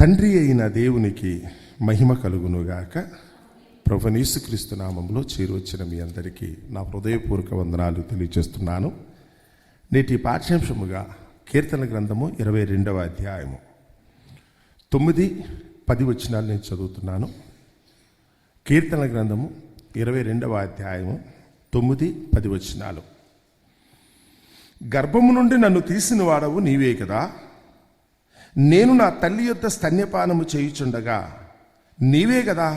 తండ్రి అయిన దేవునికి మహిమ కలుగునుగాక. ప్రభువైన యేసుక్రీస్తు నామములో చేరువచ్చిన మీ అందరికీ నా హృదయపూర్వక వందనాలు తెలియజేస్తున్నాను. నేటి పాఠ్యాంశముగా కీర్తన గ్రంథము 22వ అధ్యాయము 9-10 వచనాలు నేను చదువుతున్నాను. కీర్తన గ్రంథము 22వ అధ్యాయము 9-10 వచనాలు. గర్భము నుండి నన్ను తీసిన వాడవు నీవే కదా. నేను నా తల్లి యొద్ద స్తన్యపానము చేయుచుండగా నీవే కదా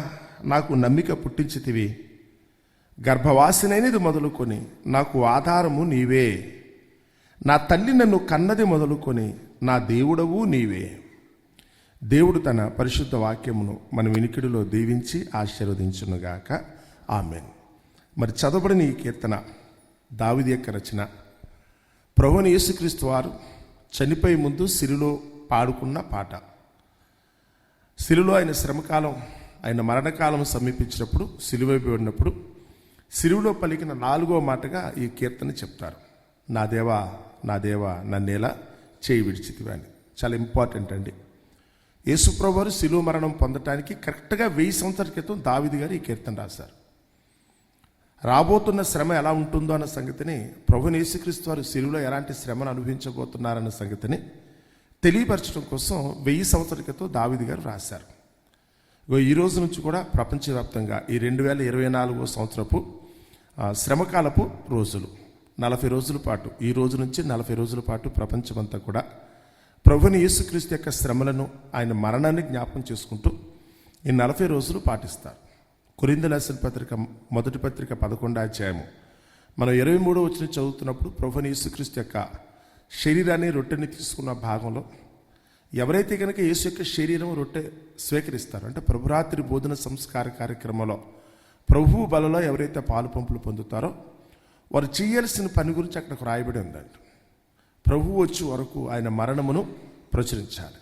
నాకు నమ్మిక పుట్టించితివి. గర్భవాసినైనది మొదలుకొని నాకు ఆధారము నీవే. నా తల్లి నన్ను కన్నది మొదలుకొని నా దేవుడవు నీవే. దేవుడు తన పరిశుద్ధ వాక్యమును మన వినికిడిలో దీవించి ఆశీర్వదించునుగాక. ఆమేన్. మరి చదవబడిన ఈ కీర్తన దావీదు యొక్క రచన. ప్రభువైన యేసుక్రీస్తు వారు చనిపోయే ముందు సిలువలో పాడుకున్న పాట. సిలువలో ఆయన శ్రమకాలం, ఆయన మరణకాలం సమీపించినప్పుడు, సిలువైపోయినప్పుడు సిలువలో పలికిన 4వ మాటగా ఈ కీర్తన చెప్తారు. నా దేవా నా దేవా నన్నేలా చేయి విడిచితివి అని. చాలా ఇంపార్టెంట్ అండి. యేసుప్రభువు వారు సిలువ మరణం పొందటానికి కరెక్ట్గా 1000 సంవత్సరాల క్రితం దావీదు గారు ఈ కీర్తన రాశారు. రాబోతున్న శ్రమ ఎలా ఉంటుందో అన్న సంగతిని, ప్రభువైన యేసుక్రీస్తు వారు సిలువలో ఎలాంటి శ్రమను అనుభవించబోతున్నారన్న సంగతిని తెలియపరచడం కోసం 1000 సంవత్సరాల క్రితం దావీదు గారు రాశారు. ఈ రోజు నుంచి కూడా ప్రపంచవ్యాప్తంగా ఈ 2024 సంవత్సరపు శ్రమకాలపు రోజులు 40 రోజుల పాటు, ఈ రోజు నుంచి 40 రోజుల పాటు ప్రపంచమంతా కూడా ప్రభువైన యేసుక్రీస్తు యొక్క శ్రమలను, ఆయన మరణాన్ని జ్ఞాపకం చేసుకుంటూ ఈ 40 రోజులు పాటిస్తారు. కొరింథీయులకు రాసిన పత్రిక మొదటి పత్రిక 11వ అధ్యాయము మనం 23వ వచనం చదువుతున్నప్పుడు ప్రభువైన యేసుక్రీస్తు యొక్క శరీరాన్ని, రొట్టెని తీసుకున్న భాగంలో ఎవరైతే కనుక యేసు యొక్క శరీరం, రొట్టె స్వీకరిస్తారో, అంటే ప్రభురాత్రి బోధన సంస్కార కార్యక్రమంలో ప్రభువు బలలో ఎవరైతే పాలు పంపులు పొందుతారో వారు చేయాల్సిన పని గురించి అక్కడ రాయబడి ఉందండి. ప్రభువు వచ్చే వరకు ఆయన మరణమును ప్రచురించాలి.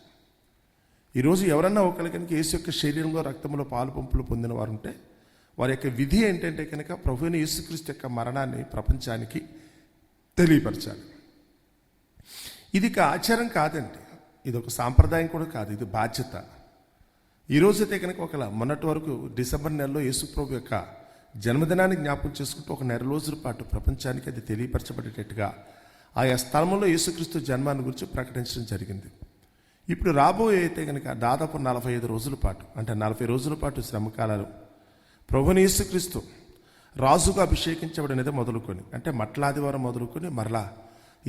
ఈరోజు ఎవరన్నా ఒకరి కనుక యేసు యొక్క శరీరంలో, రక్తంలో పాలు పంపులు పొందిన వారు ఉంటే వారి యొక్క విధి ఏంటంటే కనుక ప్రభువైన యేసుక్రీస్తు యొక్క మరణాన్ని ప్రపంచానికి తెలియపరచాలి. ఇది ఒక ఆచారం కాదండి, ఇది ఒక సాంప్రదాయం కూడా కాదు, ఇది బాధ్యత. ఈరోజైతే కనుక మొన్నటి వరకు డిసెంబర్ నెలలో యేసుప్రభు యొక్క జన్మదినాన్ని జ్ఞాపకం చేసుకుంటూ ఒక 1 రోజుల పాటు ప్రపంచానికి అది తెలియపరచబడేటట్టుగా ఆయా స్థలంలో యేసుక్రీస్తు జన్మాన్ని గురించి ప్రకటించడం జరిగింది. ఇప్పుడు రాబోయే అయితే కనుక దాదాపు 45 రోజుల పాటు, అంటే 40 రోజుల పాటు శ్రమకాలాలు ప్రభువైన యేసుక్రీస్తు రాజుగా అభిషేకించబడినది మొదలుకొని, అంటే మట్ల ఆదివారం మొదలుకొని మరలా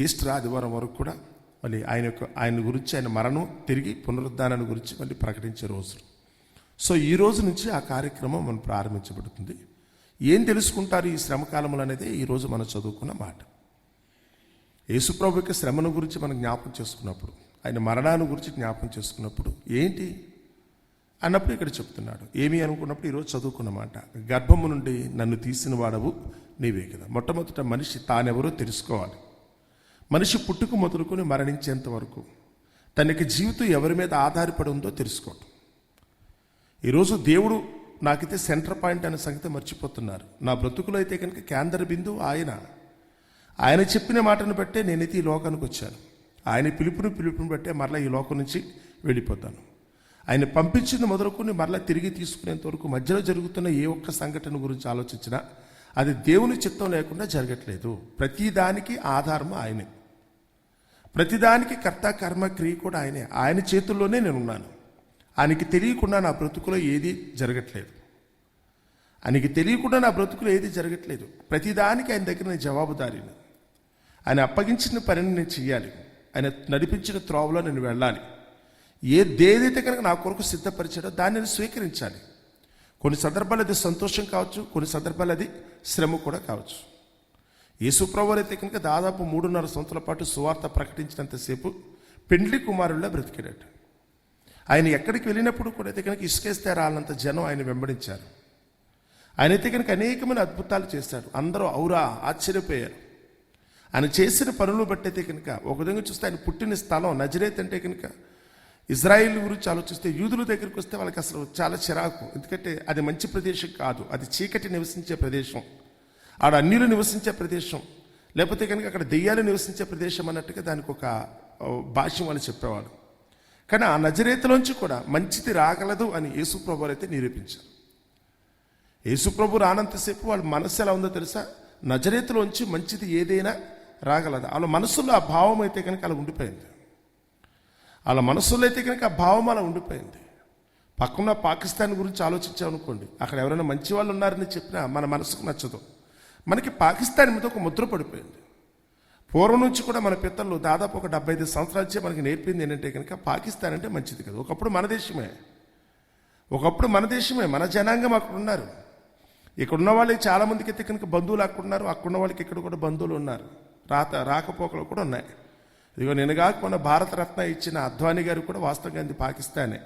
ఈస్టర్ ఆదివారం వరకు కూడా మళ్ళీ ఆయన గురించి, ఆయన మరణం, తిరిగి పునరుద్ధానాన్ని గురించి మళ్ళీ ప్రకటించే రోజులు. సో ఈ రోజు నుంచి ఆ కార్యక్రమం మనం ప్రారంభించబడుతుంది. ఏం తెలుసుకుంటారు ఈ శ్రమకాలంలో అనేది ఈరోజు మనం చదువుకున్న మాట. యేసుప్రభు యొక్క శ్రమను గురించి మనం జ్ఞాపకం చేసుకున్నప్పుడు, ఆయన మరణాన్ని గురించి జ్ఞాపకం చేసుకున్నప్పుడు ఏంటి అన్నప్పుడు ఇక్కడ చెప్తున్నాడు. ఏమి అనుకున్నప్పుడు ఈరోజు చదువుకున్న మాట, గర్భము నుండి నన్ను తీసిన వాడవు నీవే కదా. మొట్టమొదట మనిషి తానెవరో తెలుసుకోవాలి. మనిషి పుట్టుకు మొదలుకొని మరణించేంత వరకు తనకి జీవితం ఎవరి మీద ఆధారపడి ఉందో తెలుసుకోవటం. ఈరోజు దేవుడు నాకైతే సెంటర్ పాయింట్ అనే సంగతి మర్చిపోతున్నారు. నా బ్రతుకులో అయితే కనుక కేంద్ర బిందువు ఆయన చెప్పిన మాటను బట్టే నేనైతే ఈ లోకానికి వచ్చాను. ఆయన పిలుపుని బట్టే మరలా ఈ లోకం నుంచి వెళ్ళిపోతాను. ఆయన పంపించింది మొదలుకొని మరలా తిరిగి తీసుకునేంత వరకు మధ్యలో జరుగుతున్న ఏ ఒక్క సంఘటన గురించి ఆలోచించినా అది దేవుని చిత్తం లేకుండా జరగట్లేదు. ప్రతిదానికి ఆధారము ఆయనే, ప్రతిదానికి కర్త కర్మ క్రియ కూడా ఆయనే. ఆయన చేతుల్లోనే నేనున్నాను. ఆయనకి తెలియకుండా నా బ్రతుకులో ఏది జరగట్లేదు. ఆయనకి తెలియకుండా నా బ్రతుకులో ఏది జరగట్లేదు. ప్రతిదానికి ఆయన దగ్గర నేను జవాబుదారీని. ఆయన అప్పగించిన పనిని నేను చెయ్యాలి. ఆయన నడిపించిన త్రోవలో నేను వెళ్ళాలి. ఏదైతే కనుక నా కొరకు సిద్ధపరిచాడో దాన్ని నేను స్వీకరించాలి. కొన్ని సందర్భాలు అది సంతోషం కావచ్చు, కొన్ని సందర్భాలు అది శ్రమ కూడా కావచ్చు. యేసుప్రభువు అయితే కనుక దాదాపు 3.5 సంవత్సరాల పాటు సువార్త ప్రకటించినంతసేపు పెండ్లి కుమారుల్లో బ్రతికాడట. ఆయన ఎక్కడికి వెళ్ళినప్పుడు కూడా అయితే కనుక ఇసుకేస్తే రాలంత జనం ఆయన వెంబడించారు. ఆయన అయితే కనుక అనేకమైన అద్భుతాలు చేశాడు. అందరూ ఔరా ఆశ్చర్యపోయారు. ఆయన చేసిన పనులను బట్టి అయితే కనుక ఒక విధంగా చూస్తే ఆయన పుట్టిన స్థలం నజరేత్ అంటే కనుక ఇజ్రాయిల్ గురించి ఆలోచిస్తే యూదుల దగ్గరికి వస్తే వాళ్ళకి అసలు చాలా చిరాకు. ఎందుకంటే అది మంచి ప్రదేశం కాదు, అది చీకటి నివసించే ప్రదేశం, ఆడ అన్యులు నివసించే ప్రదేశం, లేకపోతే కనుక అక్కడ దెయ్యాలు నివసించే ప్రదేశం అన్నట్టుగా దానికి ఒక భాష్యం వాళ్ళు చెప్పేవాడు. కానీ ఆ నజరేతులోంచి కూడా మంచిది రాగలదు అని యేసుప్రభు అయితే నిరూపించారు. యేసుప్రభు రానంతసేపు వాళ్ళ మనస్సు ఎలా ఉందో తెలుసా? నజరేతులోంచి మంచిది ఏదైనా రాగలదు. వాళ్ళ మనసులో ఆ భావం అయితే కనుక అలా ఉండిపోయింది. వాళ్ళ మనసులో అయితే కనుక ఆ భావం అలా ఉండిపోయింది. పక్కన పాకిస్తాన్ గురించి ఆలోచించామనుకోండి, అక్కడ ఎవరైనా మంచి వాళ్ళు ఉన్నారని చెప్పినా మన మనసుకు నచ్చదు. మనకి పాకిస్తాన్ మీద ఒక ముద్ర పడిపోయింది. పూర్వం నుంచి కూడా మన పితరులు దాదాపు ఒక 75 సంవత్సరాల నుంచి మనకి నేర్పింది ఏంటంటే కనుక పాకిస్తాన్ అంటే మంచిది కదా. ఒకప్పుడు మన దేశమే, మన జనాంగం అక్కడ ఉన్నారు. ఇక్కడ ఉన్న వాళ్ళకి చాలా మందికి అయితే కనుక బంధువులు అక్కడ ఉన్నారు, అక్కడున్న వాళ్ళకి ఇక్కడ కూడా బంధువులు ఉన్నారు, రాకపోకలు కూడా ఉన్నాయి. ఇదిగో నిన్నగా మన భారతరత్న ఇచ్చిన అద్వానీ గారు కూడా వాస్తవంగా అది పాకిస్తానే.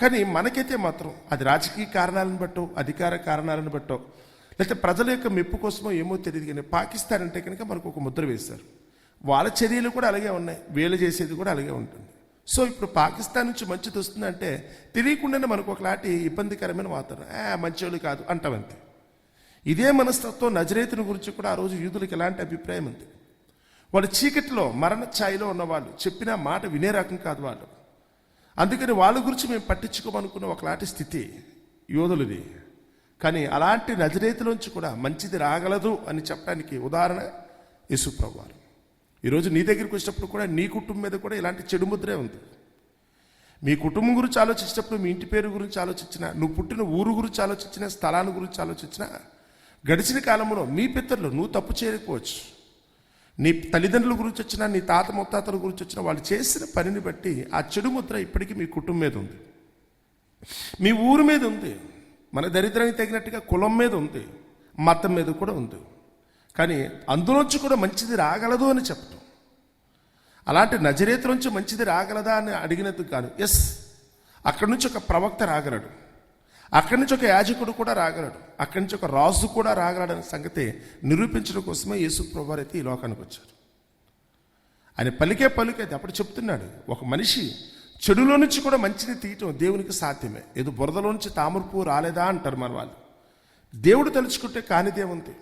కానీ మనకైతే మాత్రం అది రాజకీయ కారణాలను బట్టో, అధికార కారణాలను బట్టో, లేకపోతే ప్రజల యొక్క మెప్పు కోసమో ఏమో తెలియదు, కానీ పాకిస్తాన్ అంటే కనుక మనకు ఒక ముద్ర వేశారు. వాళ్ళ చర్యలు కూడా అలాగే ఉన్నాయి, వీళ్ళు చేసేది కూడా అలాగే ఉంటుంది. సో ఇప్పుడు పాకిస్తాన్ నుంచి మంచిది వస్తుందంటే తెలియకుండానే మనకు ఒకలాంటి ఇబ్బందికరమైన వాతావరణం, మంచోళ్ళు కాదు అంటామంతే. ఇదే మనస్తత్వం నజరేతుని గురించి కూడా ఆ రోజు యూదులకు ఎలాంటి అభిప్రాయం ఉంది. వాళ్ళు చీకటిలో మరణ ఛాయలో ఉన్నవాళ్ళు, చెప్పిన మాట వినే రకం కాదు వాళ్ళు. అందుకని వాళ్ళ గురించి మేము పట్టించుకోమనుకున్న ఒకలాంటి స్థితి యోధులది. కానీ అలాంటి నజరేతులోంచి కూడా మంచిది రాగలదు అని చెప్పడానికి ఉదాహరణ యేసుప్రభు వారు. ఈరోజు నీ దగ్గరికి వచ్చినప్పుడు కూడా నీ కుటుంబం మీద కూడా ఇలాంటి చెడు ముద్రే ఉంది. మీ కుటుంబం గురించి ఆలోచించినప్పుడు, మీ ఇంటి పేరు గురించి ఆలోచించినా, నువ్వు పుట్టిన ఊరు గురించి ఆలోచించినా, స్థలాన్ని గురించి ఆలోచించినా, గడిచిన కాలంలో మీ పితరులు నువ్వు తప్పు చేయకపోవచ్చు, నీ తల్లిదండ్రుల గురించి వచ్చినా, నీ తాత ముత్తాతల గురించి వచ్చినా, వాళ్ళు చేసిన పనిని బట్టి ఆ చెడు ముద్ర ఇప్పటికీ మీ కుటుంబం మీద ఉంది, మీ ఊరు మీద ఉంది, మన దరిద్రానికి తగినట్టుగా కులం మీద ఉంది, మతం మీద కూడా ఉంది. కానీ అందులోంచి కూడా మంచిది రాగలదు అని చెప్పటం, అలాంటి నజరేతులోంచి మంచిది రాగలదా అని అడిగినందుకు కాదు. ఎస్, అక్కడి నుంచి ఒక ప్రవక్త రాగలడు, అక్కడి నుంచి ఒక యాజకుడు కూడా రాగలడు, అక్కడి నుంచి ఒక రాజు కూడా రాగలడనే సంగతి నిరూపించడం కోసమే యేసుప్రభు వారు అయితే ఈ లోకానికి వచ్చారు. ఆయన పలికైతే అప్పుడు చెప్తున్నాడు, ఒక మనిషి చెడులో నుంచి కూడా మంచిని తీయటం దేవునికి సాధ్యమే. ఏదో బురదలో నుంచి తామరపు రాలేదా అంటారు మన వాళ్ళు. దేవుడు తలుచుకుంటే కానిదేముంది,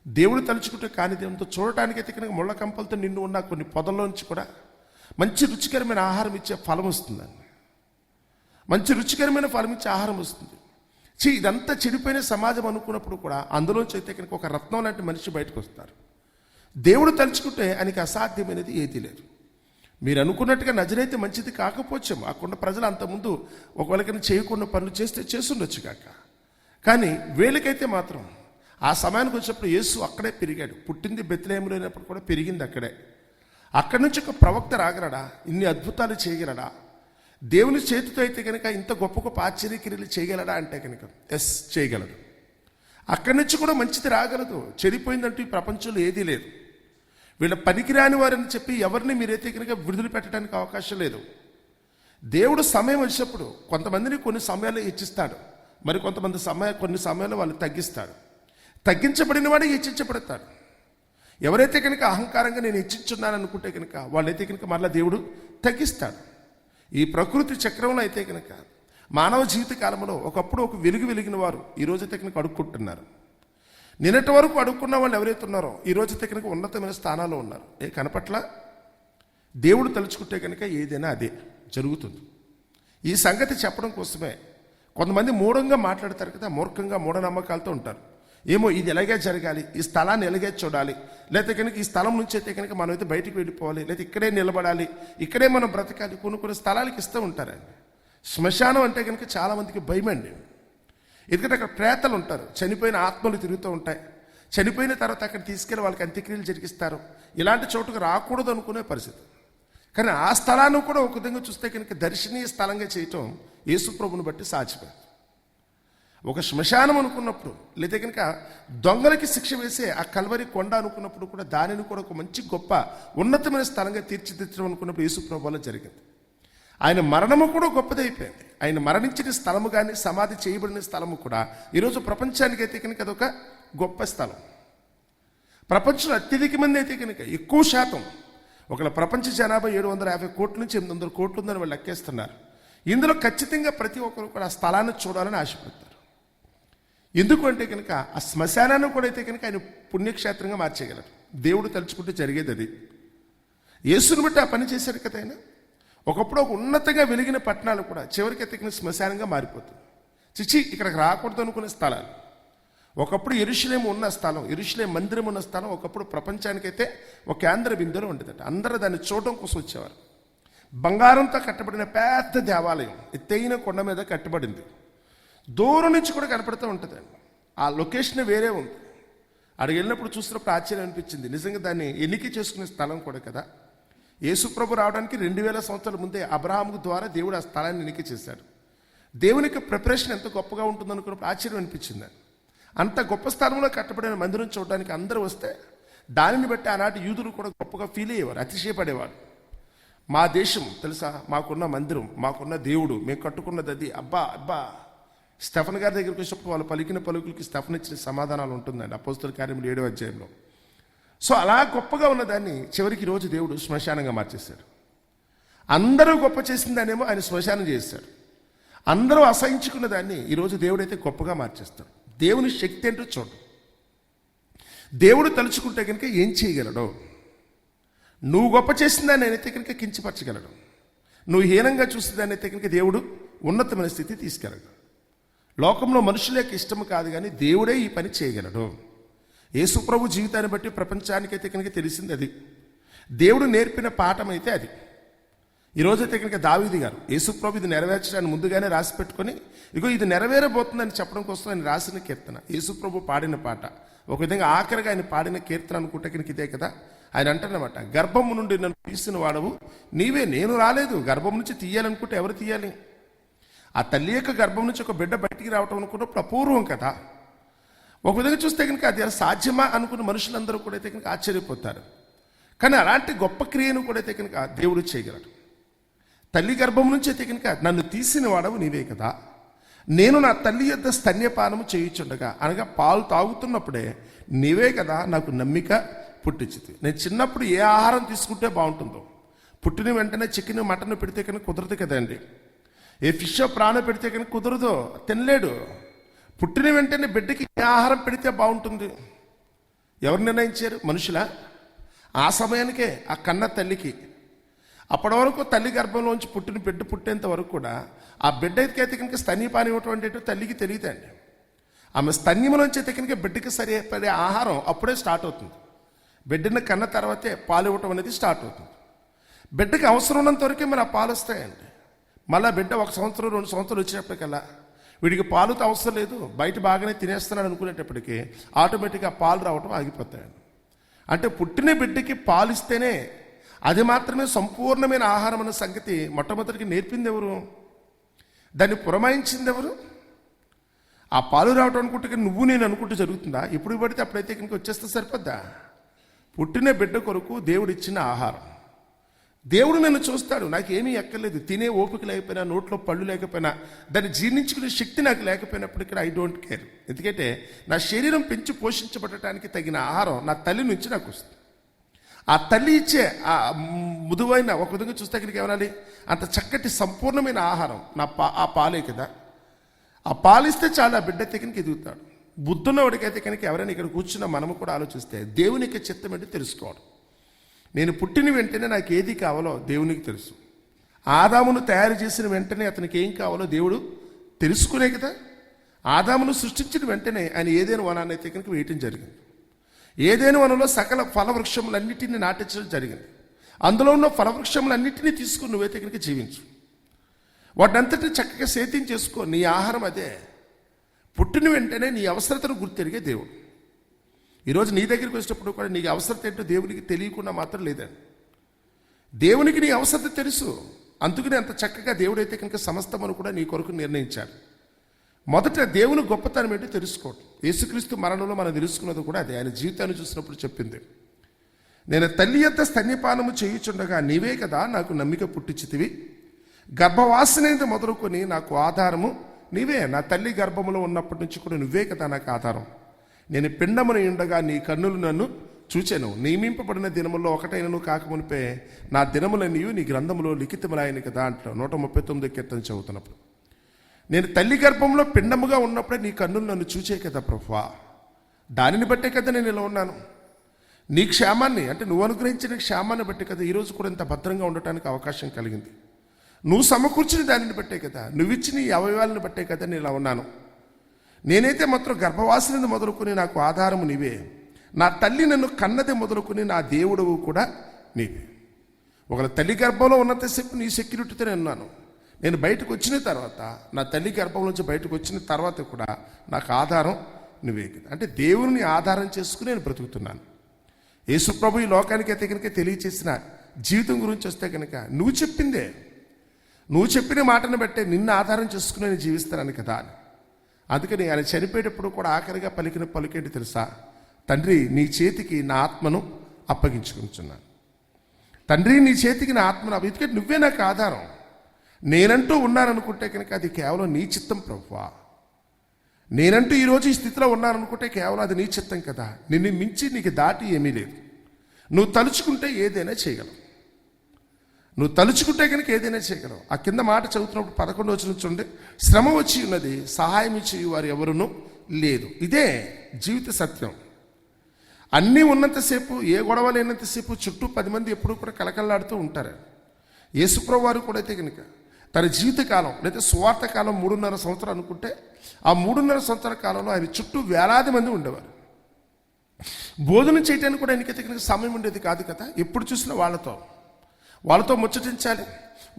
దేవుడు తలుచుకుంటే కానిదేముందో. చూడటానికైతే కనుక ముళ్ళ కంపలతో నిండు ఉన్న కొన్ని పొదల్లోంచి కూడా మంచి రుచికరమైన ఆహారం ఇచ్చే ఫలం వస్తుందండి. మంచి రుచికరమైన ఫలం ఇచ్చే ఆహారం వస్తుంది. ఇదంతా చెడిపోయిన సమాజం అనుకున్నప్పుడు కూడా అందులోంచి అయితే కనుక ఒక రత్నం లాంటి మనిషి బయటకు వస్తారు. దేవుడు తలుచుకుంటే ఆయనకి అసాధ్యమైనది ఏదీ లేదు. మీరు అనుకున్నట్టుగా నజరైతే మంచిది కాకపోవచ్చేమో, అక్కడ ప్రజలు అంతకుముందు ఒకవేళకైనా చేయకుండా పనులు చేస్తుండొచ్చు కాక. కానీ వీళ్ళకైతే మాత్రం ఆ సమయానికి వచ్చినప్పుడు యేసు అక్కడే పెరిగాడు. పుట్టింది బెత్లెహేములో అయినప్పుడు కూడా పెరిగింది అక్కడే. అక్కడి నుంచి ఒక ప్రవక్త రాగలడా, ఇన్ని అద్భుతాలు చేయగలడా, దేవుని చేతితో అయితే కనుక ఇంత గొప్ప గొప్ప ఆశ్చర్యక్రియలు చేయగలడా అంటే కనుక ఎస్, చేయగలడు. అక్కడి నుంచి కూడా మంచిది రాగలదు. చెడిపోయిందంటూ ఈ ప్రపంచంలో ఏదీ లేదు. వీళ్ళ పనికిరాని వారని చెప్పి ఎవరిని మీరైతే కనుక విడుదల పెట్టడానికి అవకాశం లేదు. దేవుడు సమయం వచ్చినప్పుడు కొంతమందిని కొన్ని సమయాల్లో హెచ్చిస్తాడు, మరి కొన్ని సమయాల్లో వాళ్ళు తగ్గిస్తాడు. తగ్గించబడిన వాడు హెచ్చించబడతాడు. ఎవరైతే కనుక అహంకారంగా నేను హెచ్చించున్నాను అనుకుంటే కనుక వాళ్ళైతే కనుక మరలా దేవుడు తగ్గిస్తాడు. ఈ ప్రకృతి చక్రంలో అయితే కనుక మానవ జీవిత కాలంలో ఒకప్పుడు ఒక వెలిగిన వారు ఈరోజైతే కనుక అడుక్కుంటున్నారు. నిన్నటి వరకు అడుక్కున్న వాళ్ళు ఎవరైతే ఉన్నారో ఈరోజైతే కనుక ఉన్నతమైన స్థానాల్లో ఉన్నారు. కనపట్ల దేవుడు తలుచుకుంటే కనుక ఏదైనా అదే జరుగుతుంది. ఈ సంగతి చెప్పడం కోసమే కొంతమంది మూఢంగా మాట్లాడతారు కదా, మూర్ఖంగా మూఢనమ్మకాలతో ఉంటారు. ఏమో ఇది ఎలాగే జరగాలి, ఈ స్థలాన్ని ఎలాగే చూడాలి, లేకపోతే కనుక ఈ స్థలం నుంచి అయితే కనుక మనం అయితే బయటికి వెళ్ళిపోవాలి, లేకపోతే ఇక్కడే నిలబడాలి, ఇక్కడే మనం బ్రతకాలి. కొన్ని స్థలాలకి ఇస్తూ ఉంటారండి. శ్మశానం అంటే కనుక చాలామందికి భయమండి. ఎందుకంటే అక్కడ ప్రేతలు ఉంటారు, చనిపోయిన ఆత్మలు తిరుగుతూ ఉంటాయి. చనిపోయిన తర్వాత అక్కడ తీసుకెళ్ళి వాళ్ళకి అంత్యక్రియలు జరిగిస్తారు. ఇలాంటి చోటుకు రాకూడదు అనుకునే పరిస్థితి. కానీ ఆ స్థలాన్ని కూడా ఒక విధంగా చూస్తే కనుక దర్శనీయ స్థలంగా చేయటం యేసుప్రభుని బట్టి సాధ్యమే. ఒక శ్మశానం అనుకున్నప్పుడు, లేదా కనుక దొంగలకి శిక్ష వేసే ఆ కల్వరి కొండ అనుకున్నప్పుడు కూడా దానిని కూడా ఒక మంచి గొప్ప ఉన్నతమైన స్థలంగా తీర్చిదిద్దడం అనుకున్నప్పుడు యేసుప్రభులో జరిగింది. ఆయన మరణము కూడా గొప్పదైపోయింది. ఆయన మరణించిన స్థలము కానీ సమాధి చేయబడిన స్థలము కూడా ఈరోజు ప్రపంచానికి అయితే కనుక అదొక గొప్ప స్థలం. ప్రపంచంలో అత్యధిక మంది అయితే కనుక ఎక్కువ శాతం, ఒకవేళ ప్రపంచ జనాభా 750 కోట్ల నుంచి 800 కోట్లు ఉందని వాళ్ళు లెక్కేస్తున్నారు. ఇందులో ఖచ్చితంగా ప్రతి ఒక్కరు కూడా ఆ స్థలాన్ని చూడాలని ఆశపడతారు. ఎందుకంటే కనుక ఆ శ్మశానాన్ని కూడా అయితే కనుక ఆయన పుణ్యక్షేత్రంగా మార్చేయగలరు. దేవుడు తలుచుకుంటే జరిగేది అది. యేసుని బట్టి ఆ పని చేశాడు కదా ఆయన. ఒకప్పుడు ఒక ఉన్నతంగా వెలిగిన పట్టణాలు కూడా చివరికి ఎత్తికిన శ్మశానంగా మారిపోతుంది. చిచి ఇక్కడికి రాకూడదు అనుకునే స్థలాలు. ఒకప్పుడు యెరూషలేము ఉన్న స్థలం, యెరూషలేము మందిరం ఉన్న స్థలం ఒకప్పుడు ప్రపంచానికైతే ఒక కేంద్ర బిందువులో ఉండేదట. అందరూ దాన్ని చూడడం కోసం వచ్చేవారు. బంగారంతో కట్టబడిన పెద్ద దేవాలయం ఎత్తైన కొండ మీద కట్టబడింది. దూరం నుంచి కూడా కనపడుతూ ఉంటుంది. ఆ లొకేషన్ వేరే ఉంది. అక్కడికి వెళ్ళినప్పుడు చూసినప్పుడు ఆశ్చర్యం అనిపించింది. నిజంగా దాన్ని ఎన్నిక చేసుకునే స్థలం కూడా కదా. యేసుప్రభు రావడానికి 2000 సంవత్సరాల ముందే అబ్రహాము ద్వారా దేవుడు ఆ స్థలాన్ని ఎన్నిక చేశాడు. దేవునికి ప్రిపరేషన్ ఎంత గొప్పగా ఉంటుందనుకున్నప్పుడు ఆశ్చర్యం అనిపించింది. అంత గొప్ప స్థలంలో కట్టబడిన మందిరం చూడడానికి అందరూ వస్తే దానిని బట్టి ఆనాటి యూదులు కూడా గొప్పగా ఫీల్ అయ్యేవారు, అతిశయపడేవారు. మా దేశం తెలుసా, మాకున్న మందిరం, మాకున్న దేవుడు, మేము కట్టుకున్నది అది. అబ్బా అబ్బా. స్టెఫన్ గారి దగ్గరికి వచ్చినప్పుడు వాళ్ళు పలికిన పలుకులకి స్టెఫన్ ఇచ్చిన సమాధానాలు ఉంటుందండి అపోస్తల కార్యములు 7వ అధ్యాయంలో. సో అలా గొప్పగా ఉన్నదాన్ని చివరికి రోజు దేవుడు శ్మశానంగా మార్చేశాడు. అందరూ గొప్ప చేసిన దాన్నేమో ఆయన శ్మశానం చేశాడు. అందరూ అసహించుకున్న దాన్ని ఈరోజు దేవుడైతే గొప్పగా మార్చేస్తాడు. దేవుని శక్తి ఏంటో చూడు. దేవుడు తలుచుకుంటే కనుక ఏం చేయగలడు? నువ్వు గొప్ప చేసిన దాన్ని అయితే కనుక కించపరచగలడు. నువ్వు హీనంగా చూసిన దాన్ని అయితే కనుక దేవుడు ఉన్నతమైన స్థితి తీసుకెళ్ళడు. లోకంలో మనుషుల యొక్క ఇష్టము కాదు, కానీ దేవుడే ఈ పని చేయగలడు. యేసుప్రభు జీవితాన్ని బట్టి ప్రపంచానికైతే కనుక తెలిసింది అది. దేవుడు నేర్పిన పాఠం అయితే అది. ఈరోజైతే కనుక దావీదు గారు యేసుప్రభు ఇది నెరవేర్చడానికి ముందుగానే రాసి పెట్టుకొని ఇగో ఇది నెరవేరబోతుందని చెప్పడం కోసం ఆయన రాసిన కీర్తన, యేసుప్రభు పాడిన పాట. ఒక విధంగా ఆఖరిగా ఆయన పాడిన కీర్తన అనుకుంటే కనుక ఇదే కదా. ఆయన అంటారన్నమాట, గర్భము నుండి నన్ను తీసిన వాడవు నీవే, నేను రాలేదు. గర్భం నుంచి తీయాలనుకుంటే ఎవరు తీయాలి? ఆ తల్లి యొక్క గర్భం నుంచి ఒక బిడ్డ బయటికి రావటం అనుకున్నప్పుడు అపూర్వం కదా. ఒక విధంగా చూస్తే కనుక అది సాధ్యమా అనుకున్న మనుషులందరూ కూడా అయితే కనుక ఆశ్చర్యపోతారు. కానీ అలాంటి గొప్ప క్రియను కూడా అయితే కనుక దేవుడు చేయగలడు. తల్లి గర్భం నుంచి అయితే కనుక నన్ను తీసిన వాడవు నీవే కదా, నేను నా తల్లి యొద్ద స్తన్యపానము చేయుచుండగా, అనగా పాలు తాగుతున్నప్పుడే నీవే కదా నాకు నమ్మిక పుట్టించింది. నేను చిన్నప్పుడు ఏ ఆహారం తీసుకుంటే బాగుంటుందో, పుట్టిన వెంటనే చికెన్ మటన్ పెడితే కనుక కుదరదు కదండి. ఏ ఫిష్ ప్రాణ పెడితే కనుక కుదరదు, తినలేడు. పుట్టిన వెంటనే బిడ్డకి ఏ ఆహారం పెడితే బాగుంటుంది? ఎవరు నిర్ణయించారు? మనుషులా? ఆ సమయానికే ఆ కన్న తల్లికి, అప్పటి వరకు తల్లి గర్భంలోంచి పుట్టిన బిడ్డ పుట్టేంత వరకు కూడా ఆ బిడ్డకి అయితే కనుక స్తన్యపానం ఇవ్వటం అంటే తల్లికి తెలియదండి. ఆమె స్తన్యంలోంచి అయితే కనుక బిడ్డకి సరిపడే ఆహారం అప్పుడే స్టార్ట్ అవుతుంది. బిడ్డని కన్న తర్వాతే పాలు ఇవ్వటం అనేది స్టార్ట్ అవుతుంది. బిడ్డకి అవసరం ఉన్నంత వరకే మరి ఆ పాలు వస్తాయండి. మళ్ళీ బిడ్డ 1 సంవత్సరం 2 సంవత్సరాలు వచ్చినప్పటికల్లా వీడికి పాలుతో అవసరం లేదు, బయట బాగానే తినేస్తున్నాడు అనుకునేటప్పటికీ ఆటోమేటిక్గా పాలు రావటం ఆగిపోతాయండి. అంటే పుట్టిన బిడ్డకి పాలు ఇస్తేనే అది మాత్రమే సంపూర్ణమైన ఆహారం అన్న సంగతి మొట్టమొదటికి నేర్పింది ఎవరు? దాన్ని పురమాయించింది ఎవరు? ఆ పాలు రావటం అనుకుంటే నువ్వు నేను అనుకుంటూ జరుగుతుందా? ఎప్పుడు పడితే అప్పుడైతే కనుక వచ్చేస్తే సరిపోద్దా? పుట్టిన బిడ్డ కొరకు దేవుడు ఇచ్చిన ఆహారం. దేవుడు నన్ను చూస్తాడు, నాకేమీ ఎక్కర్లేదు, తినే ఓపిక లేకపోయినా, నోట్లో పళ్ళు లేకపోయినా, దాన్ని జీర్ణించుకునే శక్తి నాకు లేకపోయినప్పుడు ఇక్కడ ఐ డోంట్ కేర్. ఎందుకంటే నా శరీరం పెంచి పోషించబడటానికి తగిన ఆహారం నా తల్లి నుంచి నాకు వస్తుంది. ఆ తల్లి ఇచ్చే ఆ మృదువైన, ఒక విధంగా చూస్తే ఇక్కడికి ఏమనాలి, అంత చక్కటి సంపూర్ణమైన ఆహారం ఆ పాలే కదా. ఆ పాలిస్తే చాలా బిడ్డ తెగనికి ఎదుగుతాడు. బుద్ధున్నవాడికైతే కనుక ఎవరైనా ఇక్కడ కూర్చున్న మనము కూడా ఆలోచిస్తే దేవునికి చిత్తం ఏంటి తెలుసుకోవడం. నేను పుట్టిన వెంటనే నాకు ఏది కావాలో దేవునికి తెలుసు. ఆదామును తయారు చేసిన వెంటనే అతనికి ఏం కావాలో దేవుడు తెలుసుకునే కదా. ఆదామును సృష్టించిన వెంటనే ఆయన ఏదైనా వనాన్ని అయితే కనుక వేయటం జరిగింది. ఏదైనా వనంలో సకల ఫలవృక్షములన్నిటినీ నాటించడం జరిగింది. అందులో ఉన్న ఫలవృక్షములన్నిటినీ తీసుకుని నువ్వైతే కనుక జీవించు. వాటినంతటిని చక్కగా సేద్యం చేసుకో. నీ ఆహారం అదే. పుట్టిన వెంటనే నీ అవసరతను గుర్తెరిగే దేవుడు. ఈరోజు నీ దగ్గరికి వచ్చేటప్పుడు కూడా నీకు అవసరత ఏంటో దేవునికి తెలియకుండా మాత్రం లేదండి. దేవునికి నీ అవసరత తెలుసు. అందుకని అంత చక్కగా దేవుడైతే కనుక సమస్తమును కూడా నీ కొరకు నిర్ణయించాడు. మొదట దేవుని గొప్పతనం ఏంటో తెలుసుకోవడం. యేసుక్రీస్తు మరణంలో మనం తెలుసుకున్నది కూడా అదే. ఆయన జీవితాన్ని చూసినప్పుడు చెప్పింది, నేను తల్లి యొద్ద స్తన్యపానము చేయుచుండగా నీవే కదా నాకు నమ్మిక పుట్టించితివి. గర్భవాసనేది మొదలుకొని నాకు ఆధారము నీవే. నా తల్లి గర్భములో ఉన్నప్పటి నుంచి కూడా నువ్వే కదా నాకు ఆధారం. నేను పిండమున ఉండగా నీ కన్నులు నన్ను చూచెను. నియమింపబడిన దినముల్లో ఒకటైనను కాకమునిపే నా దినములన్నీ నీ గ్రంథములో లిఖితములాయని కదా అంటారు 139 కీర్తన చదువుతున్నప్పుడు. నేను తల్లి గర్భంలో పిండముగా ఉన్నప్పుడే నీ కన్నులు నన్ను చూచే కదా ప్రభువా. దానిని బట్టే కదా నేను ఇలా ఉన్నాను. నీ క్షేమాన్ని, అంటే నువ్వు అనుగ్రహించిన క్షేమాన్ని బట్టి కదా ఈరోజు కూడా ఇంత భద్రంగా ఉండటానికి అవకాశం కలిగింది. నువ్వు సమకూర్చిన దానిని బట్టే కదా, నువ్విచ్చిన ఈ అవయవాలను బట్టే కదా నేను ఇలా ఉన్నాను. నేనైతే మాత్రం గర్భవాసిని మొదలుకొని నాకు ఆధారము నీవే, నా తల్లి నన్ను కన్నది మొదలుకొని నా దేవుడవు కూడా నీవే. ఒకవేళ తల్లి గర్భంలో ఉన్నంతసేపు నీ సెక్యూరిటీతో నేను ఉన్నాను. నేను బయటకు వచ్చిన తర్వాత, నా తల్లి గర్భం నుంచి బయటకు వచ్చిన తర్వాత కూడా నాకు ఆధారం నువ్వే కదా. అంటే దేవుని ఆధారం చేసుకుని నేను బ్రతుకుతున్నాను. యేసు ప్రభు ఈ లోకానికి అయితే కనుక తెలియచేసిన జీవితం గురించి వస్తే కనుక నువ్వు చెప్పిందే, నువ్వు చెప్పిన మాటను బట్టే నిన్ను ఆధారం చేసుకుని నేను జీవిస్తాను కదా అని. అందుకని ఆయన చనిపోయేటప్పుడు కూడా ఆఖరిగా పలికిన పలుకేంటి తెలుసా? తండ్రి నీ చేతికి నా ఆత్మను అప్పగించుకుంటున్నాను. తండ్రి నీ చేతికి నా ఆత్మను ఎందుకంటే నువ్వే నాకు ఆధారం. నేనంటూ ఉన్నాననుకుంటే కనుక అది కేవలం నీ చిత్తం ప్రభువా. నేనంటూ ఈరోజు ఈ స్థితిలో ఉన్నాననుకుంటే కేవలం అది నీ చిత్తం కదా. నిన్ను మించి నీకు దాటి ఏమీ లేదు. నువ్వు తలుచుకుంటే ఏదైనా చేయగలవు. నువ్వు తలుచుకుంటే కనుక ఏదైనా చేయగలవు. ఆ కింద మాట చదువుతున్నప్పుడు 11వ వచనం చూడండి. శ్రమ వచ్చి ఉన్నది, సహాయం ఇచ్చి వారు ఎవరునూ లేదు. ఇదే జీవిత సత్యం. అన్నీ ఉన్నంతసేపు, ఏ గొడవ లేనంతసేపు చుట్టూ 10 మంది ఎప్పుడూ కూడా కలకల్లాడుతూ ఉంటారు. యేసుప్రభు వారు కూడా అయితే కనుక తన జీవితకాలం లేదా సువార్త కాలం 3.5 సంవత్సరాలు అనుకుంటే, ఆ 3.5 సంవత్సరాల కాలంలో ఆయన చుట్టూ వేలాది మంది ఉండేవారు. భోజనం చేయడానికి కూడా ఆయనకైతే కనుక సమయం ఉండేది కాదు కదా. ఎప్పుడు చూసినా వాళ్ళతో ముచ్చటించాలి,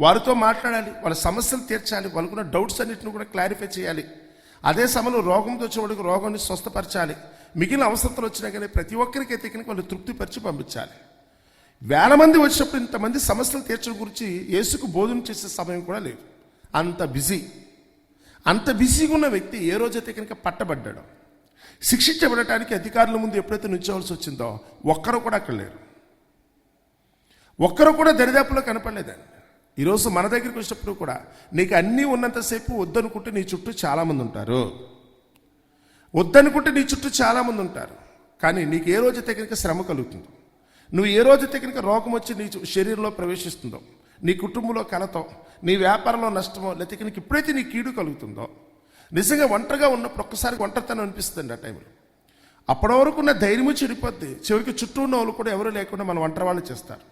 వారితో మాట్లాడాలి, వాళ్ళ సమస్యలు తీర్చాలి, వాళ్ళకున్న డౌట్స్ అన్నింటిని కూడా క్లారిఫై చేయాలి. అదే సమయంలో రోగంతో వచ్చేవాడికి రోగాన్ని స్వస్థపరచాలి. మిగిలిన అవసరతలు వచ్చినా కానీ ప్రతి ఒక్కరికి అయితే కనుక వాళ్ళు తృప్తిపరిచి పంపించాలి. వేల మంది వచ్చినప్పుడు ఇంతమంది సమస్యలు తీర్చడం గురించి యేసుకు బోధన చేసే సమయం కూడా లేదు. అంత బిజీగా ఉన్న వ్యక్తి ఏ రోజైతే కనుక పట్టబడ్డాడో, శిక్షించబడటానికి అధికారుల ముందు ఎప్పుడైతే నుంచోవలసి వచ్చిందో ఒక్కరు కూడా అక్కడ లేరు. ఒక్కరు కూడా దరిదాపులో కనపడలేదండి. ఈరోజు మన దగ్గరికి వచ్చినప్పుడు కూడా నీకు అన్నీ ఉన్నంతసేపు వద్దనుకుంటే నీ చుట్టూ చాలామంది ఉంటారు. వద్దనుకుంటే నీ చుట్టూ చాలామంది ఉంటారు. కానీ నీకు ఏ రోజైతే కనుక శ్రమ కలుగుతుందో, నువ్వు ఏ రోజైతే కనుక రోగం వచ్చి నీ శరీరంలో ప్రవేశిస్తుందో, నీ కుటుంబంలో కలతో, నీ వ్యాపారంలో నష్టమో, లేకపోతే కనుక ఇప్పుడైతే నీ కీడు కలుగుతుందో, నిజంగా ఒంటరిగా ఉన్నప్పుడు ఒక్కసారి ఒంటరితనం అనిపిస్తుంది. ఆ టైంలో అప్పటి వరకు ఉన్న ధైర్యము చెడిపోద్ది. చివరికి చుట్టూ ఉన్న వాళ్ళు కూడా ఎవరు లేకుండా మన ఒంటరి వాళ్ళు చేస్తారు.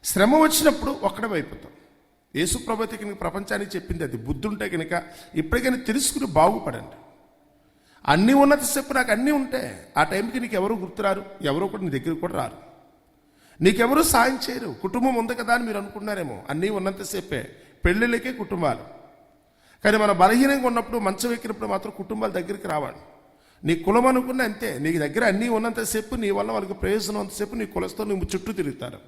శ్రమ వచ్చినప్పుడు ఒక్కడే అయిపోతాం. యేసు ప్రభువు అయితే కనుక ప్రపంచానికి చెప్పింది అది. బుద్ధి ఉంటే కనుక ఇప్పటికైనా తెలుసుకుని బాగుపడండి. అన్నీ ఉన్నంతసేపు నాకు అన్నీ ఉంటే ఆ టైంకి నీకు ఎవరు గుర్తురారు, ఎవరో కూడా నీ దగ్గరికి కూడా రారు, నీకెవరూ సాయం చేయరు. కుటుంబం ఉంది కదా అని మీరు అనుకున్నారేమో. అన్నీ ఉన్నంతసేపే పెళ్ళిళ్ళకే కుటుంబాలు. కానీ మన బలహీనంగా ఉన్నప్పుడు, మంచం ఎక్కినప్పుడు మాత్రం కుటుంబాల దగ్గరికి రావాలి. నీ కులం అనుకున్న అంతే. నీ దగ్గర అన్నీ ఉన్నంతసేపు నీ వల్ల వాళ్ళకి ప్రయోజనం అంతసేపు నీ కులస్తులు నువ్వు చుట్టూ తిరుగుతారు.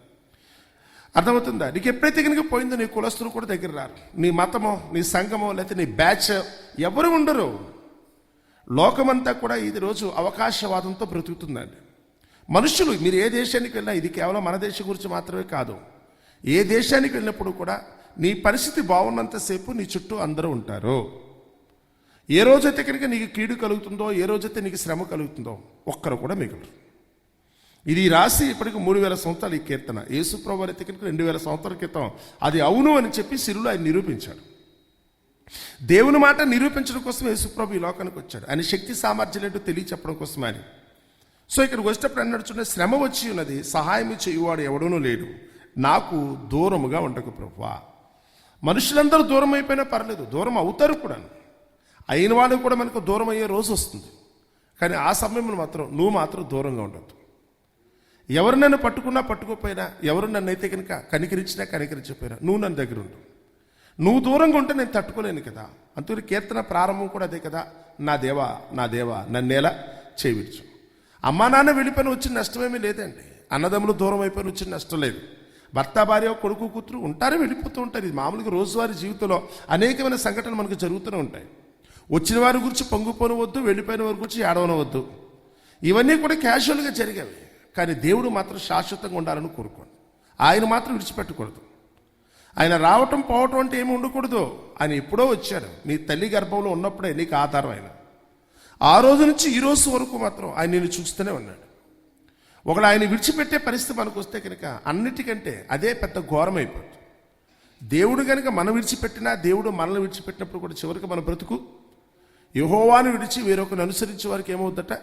అర్థమవుతుందా? నీకు ఎప్పుడైతే కనుక పోయిందో నీ కులస్తులు కూడా దగ్గర రారు. నీ మతమో, నీ సంఘమో, లేకపోతే నీ బ్యాచ్ ఎవరు ఉండరు. లోకమంతా కూడా ఇది రోజు అవకాశవాదంతో బ్రతుకుతుందండి. మనుషులు మీరు ఏ దేశానికి వెళ్ళినా, ఇది కేవలం మన దేశం గురించి మాత్రమే కాదు, ఏ దేశానికి వెళ్ళినప్పుడు కూడా నీ పరిస్థితి బాగున్నంతసేపు నీ చుట్టూ అందరూ ఉంటారు. ఏ రోజైతే కనుక నీకు కీడు కలుగుతుందో, ఏ రోజైతే నీకు శ్రమ కలుగుతుందో ఒక్కరు కూడా మిగలరు. ఇది రాసి ఇప్పటికి 3000 సంవత్సరాలు ఈ కీర్తన. యేసుప్రభు వారి కనుక 2000 సంవత్సరాల క్రితం అది అవును అని చెప్పి సిలువలో ఆయన నిరూపించాడు. దేవుని మాట నిరూపించడం కోసం యేసుప్రభు ఈ లోకానికి వచ్చాడు. ఆయన శక్తి సామర్థ్యం ఏంటో తెలియచెప్పడం కోసం అని. సో ఇక్కడికి వచ్చేటప్పుడు అన్నాడు చూడండి, శ్రమ వచ్చి ఉన్నది, సహాయం చేయువాడు ఎవడనూ లేడు, నాకు దూరముగా ఉండకు ప్రభువా. మనుషులందరూ దూరం అయిపోయినా పర్లేదు, దూరం అవుతారు కూడా. అయిన వాళ్ళు కూడా మనకు దూరం అయ్యే రోజు వస్తుంది. కానీ ఆ సమయంలో మాత్రం నువ్వు మాత్రం దూరంగా ఉండద్దు. ఎవరు నన్ను పట్టుకున్నా పట్టుకోపోయినా, ఎవరు నన్ను అయితే కనుక కనికరించినా కనికరించకపోయినా నువ్వు నన్ను దగ్గర ఉండు. నువ్వు దూరంగా ఉంటే నేను తట్టుకోలేను కదా. అందుకని కీర్తన ప్రారంభం కూడా అదే కదా, నా దేవా నా దేవా నన్నేలా చేయించు. అమ్మా నాన్న వెళ్ళిపోయిన వచ్చిన నష్టమేమీ లేదండి. అన్నదమ్ములు దూరం అయిపోయిన వచ్చిన నష్టం లేదు. భర్త భార్య కొడుకు కూతురు ఉంటారు, వెళ్ళిపోతూ ఉంటారు. ఇది మామూలుగా రోజువారీ జీవితంలో అనేకమైన సంఘటనలు మనకు జరుగుతూనే ఉంటాయి. వచ్చిన వారి గురించి పొంగిపోనవద్దు, వెళ్ళిపోయిన వారి గురించి ఏడవనవద్దు. ఇవన్నీ కూడా క్యాజువల్గా జరిగేవి. కానీ దేవుడు మాత్రం శాశ్వతంగా ఉండాలని కోరుకోండి. ఆయన మాత్రం విడిచిపెట్టకూడదు. ఆయన రావటం పోవటం అంటే ఏమి ఉండకూడదు. ఆయన ఎప్పుడో వచ్చాడు. నీ తల్లి గర్భంలో ఉన్నప్పుడే నీకు ఆధారం ఆయన. ఆ రోజు నుంచి ఈ రోజు వరకు మాత్రం ఆయన నిన్ను చూస్తూనే ఉన్నాడు. ఒకడు ఆయన విడిచిపెట్టే పరిస్థితి మనకు వస్తే కనుక అన్నిటికంటే అదే పెద్ద ఘోరం అయిపోతుంది. దేవుడు కనుక మనం విడిచిపెట్టినా, దేవుడు మనల్ని విడిచిపెట్టినప్పుడు కూడా చివరికి మన బ్రతుకు యెహోవాను విడిచి వేరొకరిని అనుసరించే వారికి ఏమవుతుందట,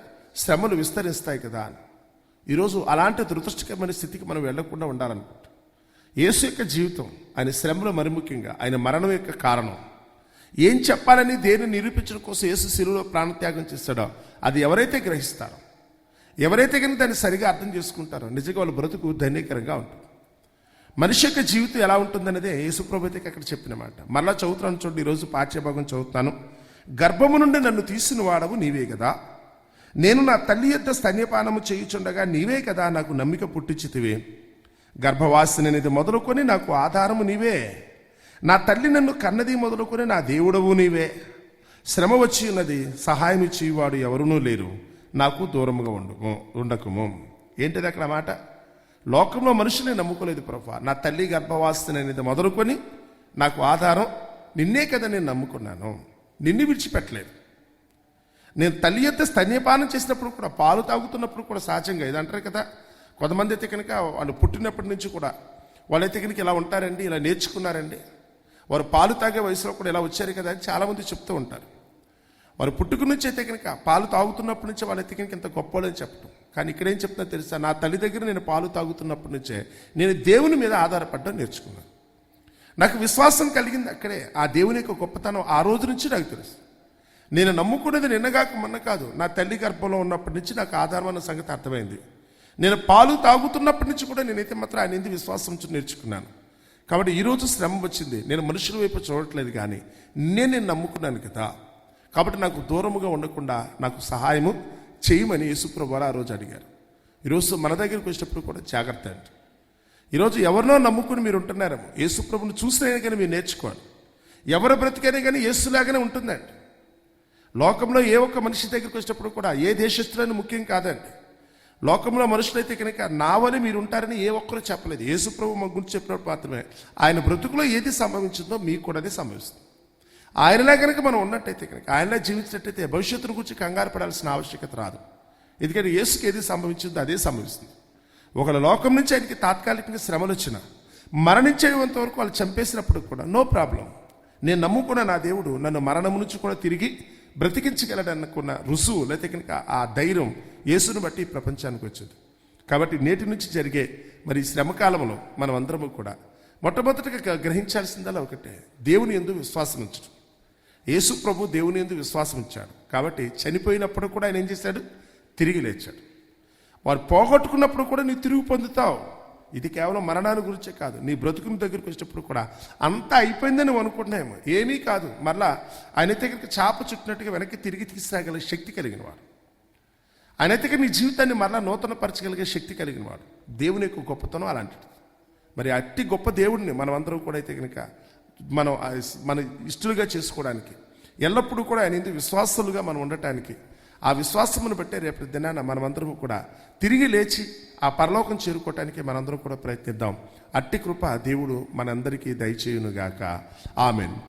శ్రమలు విస్తరిస్తాయి కదా అని. ఈరోజు అలాంటి దురదృష్టకరమైన స్థితికి మనం వెళ్లకుండా ఉండాలనుకుంటాం. యేసు యొక్క జీవితం, ఆయన శ్రమలో మరి ముఖ్యంగా ఆయన మరణం యొక్క కారణం, ఏం చెప్పాలని దేన్ని నిరూపించడం కోసం యేసు శిలువలో ప్రాణత్యాగం చేస్తాడో అది ఎవరైతే గ్రహిస్తారో, ఎవరైతే కానీ దాన్ని సరిగా అర్థం చేసుకుంటారో నిజంగా వాళ్ళ బ్రతుకు ధన్యకరంగా ఉంటుంది. మనిషి యొక్క జీవితం ఎలా ఉంటుందనేదే యేసుప్రభు అయితే అక్కడ చెప్పిన మాట. మరలా చదువుతున్నాను చూడండి, ఈరోజు పాఠ్యభాగం చదువుతాను. గర్భము నుండి నన్ను తీసిన వాడవు నీవే కదా, నేను నా తల్లి యొద్ద స్తన్యపానము చేయుచుండగా నీవే కదా నాకు నమ్మిక పుట్టించితివే. గర్భవాసినది మొదలుకొని నాకు ఆధారము నీవే, నా తల్లి నన్ను కన్నది మొదలుకొని నా దేవుడవు నీవే. శ్రమ వచ్చి ఉన్నది, సహాయం ఇచ్చేవాడు ఎవరునూ లేరు, నాకు దూరముగా ఉండకుము. ఏంటిది అక్కడ మాట? లోకంలో మనుషులే నమ్ముకోలేదు ప్రభా, నా తల్లి గర్భవాసినది మొదలుకొని నాకు ఆధారం నిన్నే కదా నేను నమ్ముకున్నాను, నిన్ను విడిచిపెట్టలేదు. నేను తల్లి యొక్క స్తన్యపానం చేసినప్పుడు కూడా, పాలు తాగుతున్నప్పుడు కూడా సహజంగా ఇది అంటారు కదా, కొంతమంది అయితే కనుక వాళ్ళు పుట్టినప్పటి నుంచి కూడా వాళ్ళైతే కనుక ఇలా ఉంటారండి, ఇలా నేర్చుకున్నారండి, వారు పాలు తాగే వయసులో కూడా ఇలా వచ్చారు కదా అని చాలామంది చెప్తూ ఉంటారు. వారు పుట్టుక నుంచి అయితే కనుక పాలు తాగుతున్నప్పటి నుంచి వాళ్ళైతే కనుక ఇంత గొప్పవాళ్ళని చెప్పడం. కానీ ఇక్కడేం చెప్తున్నా తెలుసా, నా తల్లి దగ్గర నేను పాలు తాగుతున్నప్పటి నుంచే నేను దేవుని మీద ఆధారపడడం నేర్చుకున్నాను. నాకు విశ్వాసం కలిగింది అక్కడే. ఆ దేవుని యొక్క గొప్పతనం ఆ రోజు నుంచి నాకు తెలుసు. నేను నమ్ముకునేది నిన్నగాక మొన్న కాదు, నా తల్లి గర్భంలో ఉన్నప్పటి నుంచి నాకు ఆధారం అన్న సంగతి అర్థమైంది. నేను పాలు తాగుతున్నప్పటి నుంచి కూడా నేనైతే మాత్రం ఆయన ఎందుకు విశ్వాసం నుంచి నేర్చుకున్నాను. కాబట్టి ఈరోజు శ్రమ వచ్చింది, నేను మనుషుల వైపు చూడట్లేదు, కానీ నేను నమ్ముకున్నాను కదా, కాబట్టి నాకు దూరముగా ఉండకుండా నాకు సహాయము చేయమని యేసుప్రభు ఆ రోజు అడిగారు. ఈరోజు మన దగ్గరికి వచ్చినప్పుడు కూడా జాగ్రత్త అండి. ఈరోజు ఎవరినో నమ్ముకుని మీరు ఉంటున్నారేమో, యేసుప్రభుని చూసినైనా కానీ మీరు నేర్చుకోవాలి. ఎవరు బ్రతికైనా కానీ యేసులాగానే ఉంటుందండి. లోకంలో ఏ ఒక్క మనిషి దగ్గరికి వచ్చినప్పుడు కూడా ఏ దేశస్తులని ముఖ్యం కాదండి. లోకంలో మనుషులైతే కనుక నా వల్ల మీరు ఉంటారని ఏ ఒక్కరూ చెప్పలేదు. యేసుప్రభు మా గురించి చెప్పినప్పుడు మాత్రమే ఆయన బ్రతుకులో ఏది సంభవించిందో మీకు కూడా అదే సంభవిస్తుంది. ఆయనలా కనుక మనం ఉన్నట్టయితే కనుక, ఆయనలా జీవించినట్టయితే భవిష్యత్తును గురించి కంగారు పడాల్సిన ఆవశ్యకత రాదు. ఎందుకంటే యేసుకి ఏది సంభవించిందో అదే సంభవిస్తుంది. ఒకళ్ళ లోకం నుంచి ఆయనకి తాత్కాలికంగా శ్రమలు వచ్చిన మరణించేంత వరకు వాళ్ళు చంపేసినప్పుడు కూడా నో ప్రాబ్లం, నేను నమ్ముకున్న నా దేవుడు నన్ను మరణం నుంచి కూడా తిరిగి బ్రతికించగలడనుకున్న రుసువు లేకపోతే కనుక ఆ ధైర్యం యేసును బట్టి ప్రపంచానికి వచ్చింది. కాబట్టి నేటి నుంచి జరిగే మరి శ్రమకాలంలో మనం అందరము కూడా మొట్టమొదటిగా గ్రహించాల్సిందల్లా ఒకటే, దేవుని యందు విశ్వాసం ఉంచడం. యేసు ప్రభు దేవుని యందు విశ్వాసం ఉంచాడు కాబట్టి చనిపోయినప్పుడు కూడా ఆయన ఏం చేశాడు? తిరిగి లేచాడు. వారు పోగొట్టుకున్నప్పుడు కూడా నీ తిరిగి పొందుతావు. ఇది కేవలం మరణాన్ని గురించే కాదు, నీ బ్రతుకుని దగ్గరికి వచ్చినప్పుడు కూడా అంతా అయిపోయిందని నువ్వు అనుకుంటున్నాయేమో, ఏమీ కాదు. మరలా ఆయన దగ్గరికి చాప చుట్టినట్టుగా వెనక్కి తిరిగి తీసుకురాగల శక్తి కలిగిన వాడు. ఆయన దగ్గర నీ జీవితాన్ని మరలా నూతనపరచగలిగే శక్తి కలిగిన వాడు. దేవుని యొక్క గొప్పతనం అలాంటిది. మరి అట్టి గొప్ప దేవుడిని మనం అందరం కూడా అయితే కనుక మనం మన ఇష్టలుగా చేసుకోవడానికి, ఎల్లప్పుడూ కూడా ఆయన ఎందుకు విశ్వాసులుగా మనం ఉండటానికి, ఆ విశ్వాసమును బట్టే రేపటి దినాన మనమందరం కూడా తిరిగి లేచి ఆ పరలోకం చేరుకోవటానికి మనందరం కూడా ప్రయత్నిద్దాం. అట్టి కృప దేవుడు మనందరికీ దయచేయునుగాక. ఆమెన్.